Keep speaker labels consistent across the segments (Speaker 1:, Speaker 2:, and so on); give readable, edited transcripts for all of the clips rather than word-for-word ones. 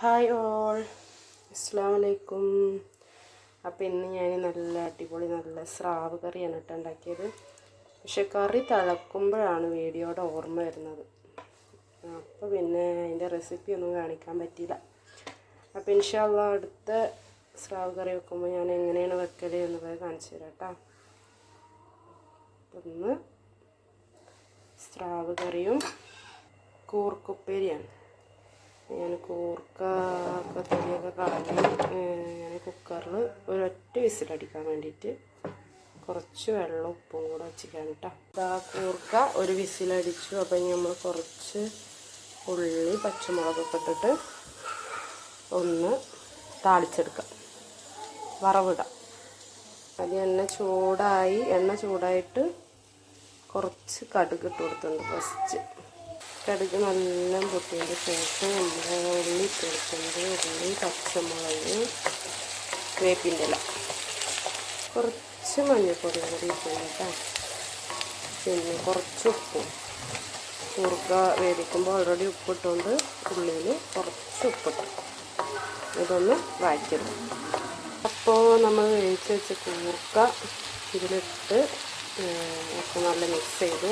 Speaker 1: Hi all, അസ്സലാമു അലൈക്കും. അപ്പോൾ ഇന്ന് ഞാൻ നല്ല അടിപൊളി നല്ല സ്രാവ് കറിയാണ് കേട്ടോ ഉണ്ടാക്കിയത്. പക്ഷെ കറി തിളക്കുമ്പോഴാണ് വീഡിയോയുടെ ഓർമ്മ വരുന്നത്. അപ്പോൾ പിന്നെ അതിൻ്റെ റെസിപ്പി ഒന്നും കാണിക്കാൻ പറ്റിയില്ല. അപ്പോൾ ഇൻഷാ അല്ലാഹ് അടുത്ത സ്രാവ് കറി വെക്കുമ്പോൾ ഞാൻ എങ്ങനെയാണ് വെക്കൽ എന്നുള്ളത് കാണിച്ചു തരാം കേട്ടോ. ഒന്ന് സ്രാവ് കറിയും കൂർക്കുപ്പേരിയാണ്. ഞാൻ കൂർക്കൊക്കെ തൊലിയൊക്കെ കളഞ്ഞ് ഞാൻ കുക്കറിൽ ഒരൊറ്റ വിസിലടിക്കാൻ വേണ്ടിയിട്ട് കുറച്ച് വെള്ളം ഉപ്പും കൂടെ വെച്ചിട്ടാണ് കേട്ടോ. ആ കൂർക്ക ഒരു വിസിലടിച്ചു. അപ്പം നമ്മൾ കുറച്ച് ഉള്ളി പച്ചമുളകൊക്കെ ഇട്ടിട്ട് ഒന്ന് താളിച്ചെടുക്കാം, വറവിടാം. അത് എണ്ണ ചൂടായിട്ട് കുറച്ച് കടുക് ഇട്ട് കൊടുത്തിട്ടുണ്ട്. ഫസ്റ്റ് കടുക് നല്ല പൊട്ടിയതിൻ്റെ ശേഷം നമ്മൾ ഉള്ളി ഇട്ട് കൊടുത്തിട്ടുണ്ട്. ഉള്ളി, പച്ചമുളക്, വേപ്പിൻ്റെ ഇല, കുറച്ച് മഞ്ഞൾപ്പൊടി കൂടി ഇട്ടുണ്ട് കേട്ടോ. പിന്നെ കുറച്ച് ഉപ്പും. കൂർക്ക വേവിക്കുമ്പോൾ ഓൾറെഡി ഉപ്പിട്ടുകൊണ്ട് ഉള്ളിയിൽ കുറച്ച് ഉപ്പിട്ടു ഇതൊന്ന് വഴറ്റിയെടുക്കും. അപ്പോൾ നമ്മൾ വേവിച്ച് വെച്ച കൂർക്ക ഇതിലിട്ട് ഒക്കെ നല്ല മിക്സ് ചെയ്ത്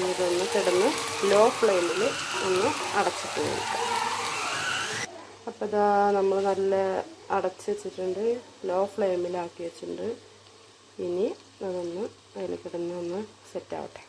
Speaker 1: ഇതൊന്ന് കിടന്ന് ലോ ഫ്ലെയിമിൽ ഒന്ന് അടച്ചിട്ട് കൊടുക്കാം. അപ്പോൾ ഇതാ നമ്മൾ നല്ല അടച്ച് വെച്ചിട്ടുണ്ട്, ലോ ഫ്ലെയിമിലാക്കി വെച്ചിട്ടുണ്ട്. ഇനി അതൊന്ന് അതിൽ കിടന്ന് ഒന്ന് സെറ്റാവട്ടെ.